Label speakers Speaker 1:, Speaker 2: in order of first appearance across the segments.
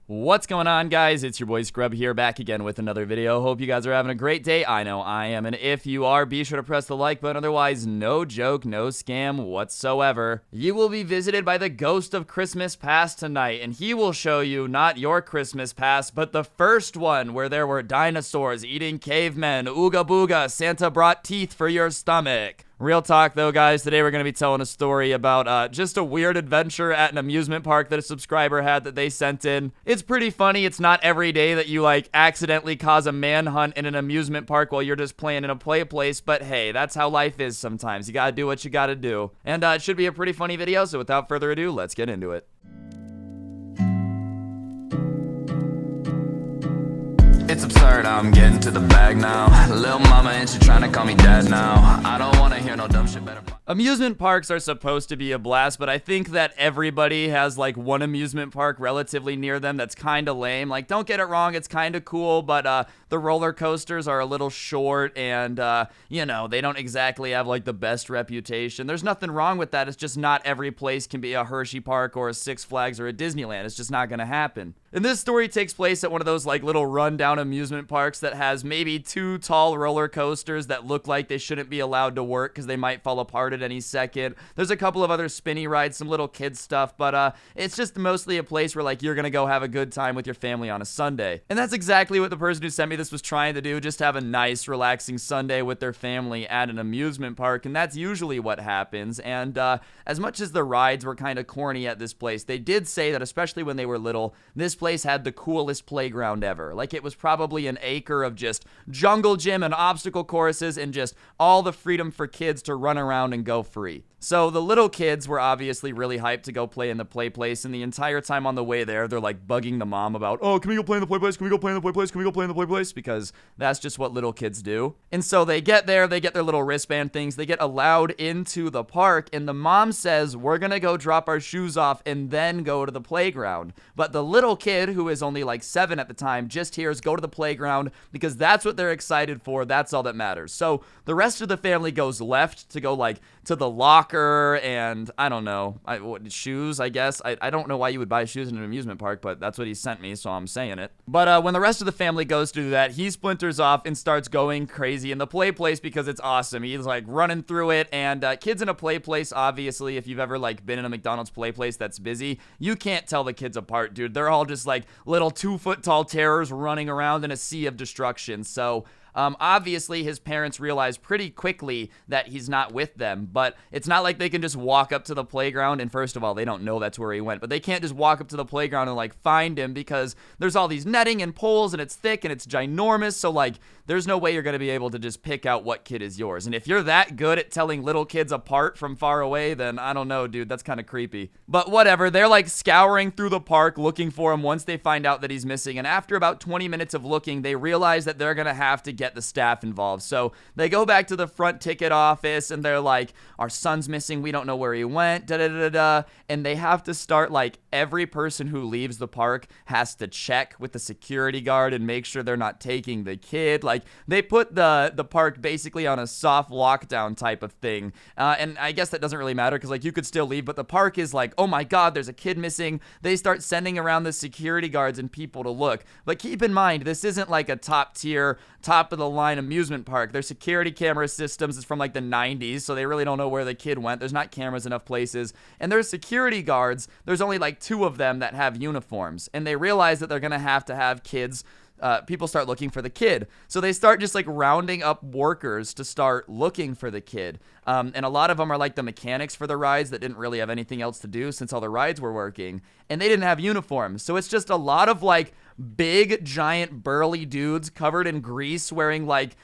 Speaker 1: What's going on, guys? It's your boy Scrub here, back again with another video. Hope you guys are having a great day. I know I am, and if you are, be sure to press the like button. Otherwise, no joke, no scam whatsoever. You will be visited by the ghost of Christmas past tonight, and he will show you not your Christmas past, but the first one where there were dinosaurs eating cavemen. Ooga booga, Santa brought teeth for your stomach. Real talk though, guys, today we're going to be telling a story about just a weird adventure at an amusement park that a subscriber had that they sent in. It's pretty funny. It's not every day that you like accidentally cause a manhunt in an amusement park while you're just playing in a play place, but hey, that's how life is sometimes. You gotta do what you gotta do. And it should be a pretty funny video, so without further ado, let's get into it.
Speaker 2: It's absurd, I'm getting to the bag now. Lil' mama and she tryna call me dad now. I don't wanna hear no dumb shit, better.
Speaker 1: Amusement parks are supposed to be a blast, but I think that everybody has like one amusement park relatively near them that's kind of lame. Like, don't get it wrong, it's kind of cool, but the roller coasters are a little short and, you know, they don't exactly have like the best reputation. There's nothing wrong with that. It's just not every place can be a Hershey Park or a Six Flags or a Disneyland. It's just not gonna happen. And this story takes place at one of those like little rundown amusement parks that has maybe two tall roller coasters that look like they shouldn't be allowed to work because they might fall apart at any second. There's a couple of other spinny rides, some little kids stuff, but it's just mostly a place where like you're gonna go have a good time with your family on a Sunday. And that's exactly what the person who sent me this was trying to do, just have a nice relaxing Sunday with their family at an amusement park, and that's usually what happens. And as much as the rides were kind of corny at this place, they did say that especially when they were little, this place had the coolest playground ever. Like, it was probably an acre of just jungle gym and obstacle courses and just all the freedom for kids to run around and go free. So the little kids were obviously really hyped to go play in the play place, and the entire time on the way there, they're like bugging the mom about, oh, can we go play in the play place? Can we go play in the play place? Can we go play in the play place? Because that's just what little kids do. And so they get there, they get their little wristband things, they get allowed into the park, and the mom says, we're gonna go drop our shoes off and then go to the playground. But the little kid, who is only like 7 at the time, just hears go to the playground because that's what they're excited for. That's all that matters. So the rest of the family goes left to go like to the locker and I don't know, shoes, I guess. I don't know why you would buy shoes in an amusement park, but that's what he sent me, so I'm saying it. But when the rest of the family goes to do that, he splinters off and starts going crazy in the play place because it's awesome. He's like running through it, and kids in a play place, obviously, if you've ever like been in a McDonald's play place that's busy, you can't tell the kids apart, dude. They're all just like little 2-foot tall terrors running around in a sea of destruction. So obviously, his parents realize pretty quickly that he's not with them, but it's not like they can just walk up to the playground, and first of all, they don't know that's where he went, but they can't just walk up to the playground and, like, find him because there's all these netting and poles, and it's thick, and it's ginormous, so, like, there's no way you're going to be able to just pick out what kid is yours. And if you're that good at telling little kids apart from far away, then I don't know, dude, that's kind of creepy. But whatever, they're, like, scouring through the park looking for him once they find out that he's missing, and after about 20 minutes of looking, they realize that they're going to have to get the staff involved. So they go back to the front ticket office and they're like, our son's missing, we don't know where he went, and they have to start, like, every person who leaves the park has to check with the security guard and make sure they're not taking the kid. Like, they put the park basically on a soft lockdown type of thing, and I guess that doesn't really matter because, like, you could still leave, but the park is like, oh my god, there's a kid missing. They start sending around the security guards and people to look. But keep in mind, this isn't like a top tier, top of the line amusement park. Their security camera systems is from like the 90s, so they really don't know where the kid went. There's not cameras enough places, and there's security guards. There's only like 2 of them that have uniforms, and they realize that they're gonna have to have kids. People start looking for the kid. So they start just like rounding up workers to start looking for the kid. And a lot of them are like the mechanics for the rides that didn't really have anything else to do since all the rides were working. And they didn't have uniforms. So it's just a lot of like big, giant, burly dudes covered in grease wearing like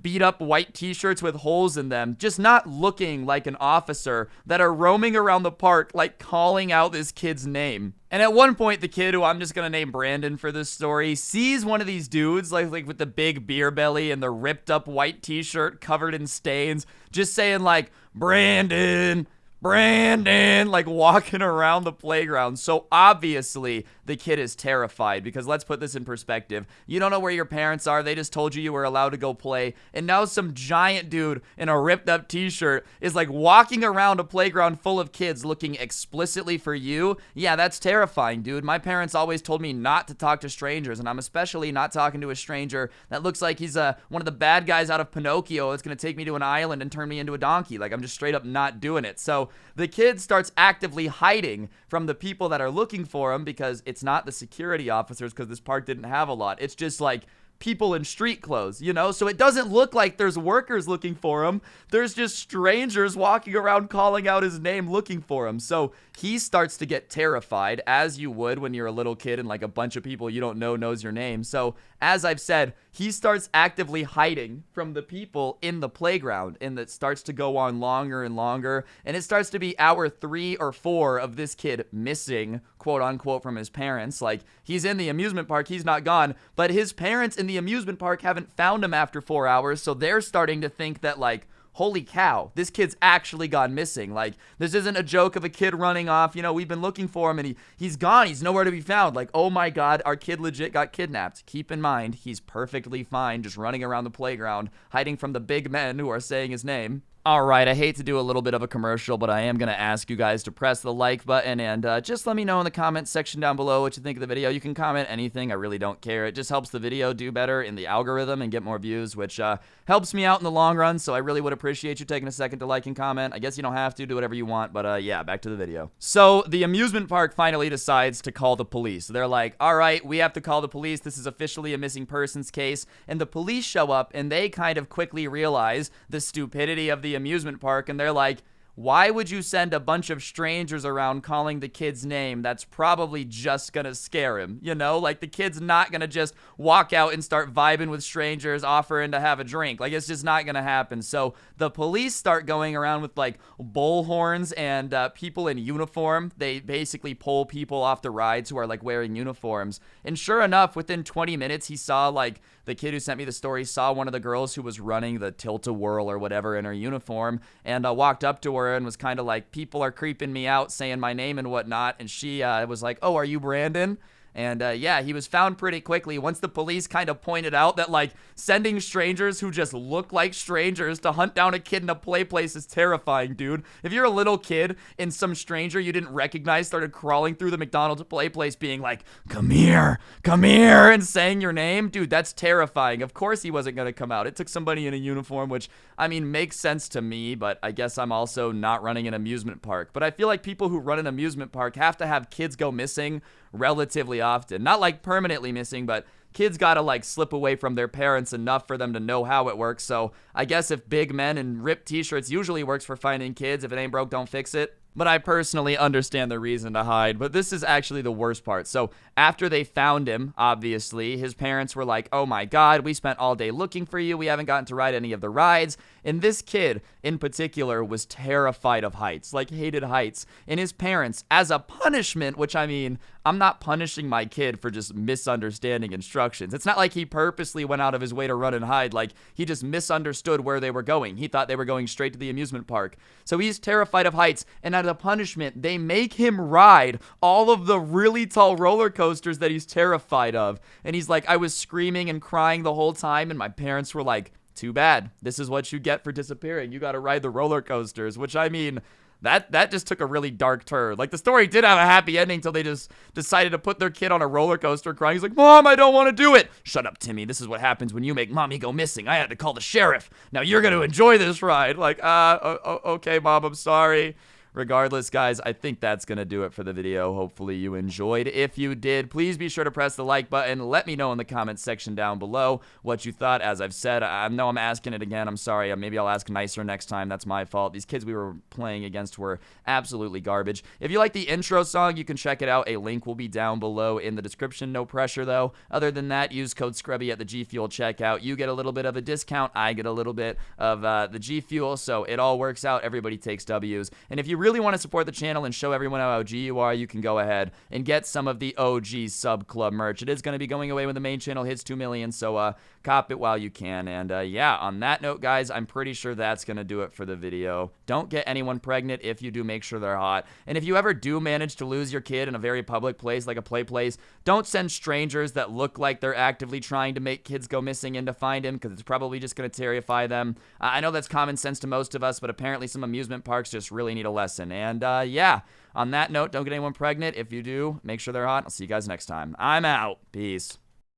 Speaker 1: beat up white t-shirts with holes in them, just not looking like an officer, that are roaming around the park like calling out this kid's name. And at one point, the kid, who I'm just gonna name Brandon for this story, sees one of these dudes like with the big beer belly and the ripped up white t-shirt covered in stains, just saying like, Brandon, like walking around the playground. So obviously the kid is terrified. Because let's put this in perspective. You don't know where your parents are. They just told you you were allowed to go play. And now some giant dude in a ripped up t-shirt is like walking around a playground full of kids looking explicitly for you. Yeah, that's terrifying, dude. My parents always told me not to talk to strangers, and I'm especially not talking to a stranger that looks like he's one of the bad guys out of Pinocchio that's going to take me to an island and turn me into a donkey. Like, I'm just straight up not doing it. So the kid starts actively hiding from the people that are looking for him, because it's not the security officers, because this park didn't have a lot. It's just like people in street clothes, you know? So it doesn't look like there's workers looking for him. There's just strangers walking around calling out his name looking for him. So he starts to get terrified, as you would when you're a little kid and like a bunch of people you don't know knows your name. So as I've said, he starts actively hiding from the people in the playground, and that starts to go on longer and longer. And it starts to be hour 3 or 4 of this kid missing, quote unquote, from his parents. Like, he's in the amusement park, he's not gone, but his parents in the amusement park haven't found him after 4 hours. So they're starting to think that, like, holy cow, this kid's actually gone missing. Like, this isn't a joke of a kid running off. You know, we've been looking for him and he's gone. He's nowhere to be found. Like, oh my God, our kid legit got kidnapped. Keep in mind, he's perfectly fine just running around the playground, hiding from the big men who are saying his name. Alright, I hate to do a little bit of a commercial, but I am going to ask you guys to press the like button and just let me know in the comments section down below what you think of the video. You can comment anything, I really don't care. It just helps the video do better in the algorithm and get more views, which helps me out in the long run, so I really would appreciate you taking a second to like and comment. I guess you don't have to, do whatever you want, but yeah, back to the video. So, the amusement park finally decides to call the police. They're like, alright, we have to call the police, this is officially a missing persons case, and the police show up and they kind of quickly realize the stupidity of the amusement park, and they're like, why would you send a bunch of strangers around calling the kid's name? That's probably just gonna scare him, you know? Like, the kid's not gonna just walk out and start vibing with strangers, offering to have a drink. Like, it's just not gonna happen. So the police start going around with, like, bullhorns and people in uniform. They basically pull people off the rides who are, like, wearing uniforms. And sure enough, within 20 minutes, he saw, like, the kid who sent me the story saw one of the girls who was running the tilt-a-whirl or whatever in her uniform, and walked up to her and was kind of like, people are creeping me out, saying my name and whatnot. And she was like, oh, are you Brandon? And yeah, he was found pretty quickly once the police kind of pointed out that, like, sending strangers who just look like strangers to hunt down a kid in a play place is terrifying, dude. If you're a little kid and some stranger you didn't recognize started crawling through the McDonald's play place being like, come here, and saying your name, dude, that's terrifying. Of course he wasn't going to come out. It took somebody in a uniform, which, I mean, makes sense to me, but I guess I'm also not running an amusement park. But I feel like people who run an amusement park have to have kids go missing relatively often. Not like permanently missing, but kids gotta, like, slip away from their parents enough for them to know how it works. So I guess if big men in ripped t-shirts usually works for finding kids, if it ain't broke, don't fix it. But I personally understand the reason to hide. But this is actually the worst part. So after they found him, obviously, his parents were like, oh my God, we spent all day looking for you. We haven't gotten to ride any of the rides. And this kid in particular was terrified of heights, like hated heights. And his parents, as a punishment, which, I mean, I'm not punishing my kid for just misunderstanding instructions. It's not like he purposely went out of his way to run and hide. Like, he just misunderstood where they were going. He thought they were going straight to the amusement park. So he's terrified of heights. And as a punishment, they make him ride all of the really tall roller coasters that he's terrified of. And he's like, I was screaming and crying the whole time. And my parents were like, too bad. This is what you get for disappearing. You got to ride the roller coasters, which, I mean, that just took a really dark turn. Like, the story did have a happy ending until they just decided to put their kid on a roller coaster crying. He's like, Mom, I don't want to do it. Shut up, Timmy. This is what happens when you make Mommy go missing. I had to call the sheriff. Now you're going to enjoy this ride. Like, okay, Mom, I'm sorry. Regardless, guys, I think that's going to do it for the video. Hopefully you enjoyed. If you did, please be sure to press the like button. Let me know in the comments section down below what you thought. As I've said, I know I'm asking it again. I'm sorry. Maybe I'll ask nicer next time. That's my fault. These kids we were playing against were absolutely garbage. If you like the intro song, you can check it out. A link will be down below in the description. No pressure, though. Other than that, use code Scrubby at the G Fuel checkout. You get a little bit of a discount. I get a little bit of the G Fuel, so it all works out. Everybody takes W's. And if you really want to support the channel and show everyone how OG you are, you can go ahead and get some of the OG Sub Club merch. It is going to be going away when the main channel hits 2 million, so cop it while you can. And yeah, on that note, guys, I'm pretty sure that's going to do it for the video. Don't get anyone pregnant. If you do, make sure they're hot. And if you ever do manage to lose your kid in a very public place like a play place, don't send strangers that look like they're actively trying to make kids go missing in to find him, because it's probably just going to terrify them. I know that's common sense to most of us, but apparently some amusement parks just really need a lesson. And yeah, on that note, don't get anyone pregnant. If you do, make sure they're hot. I'll see you guys next time. I'm out. Peace.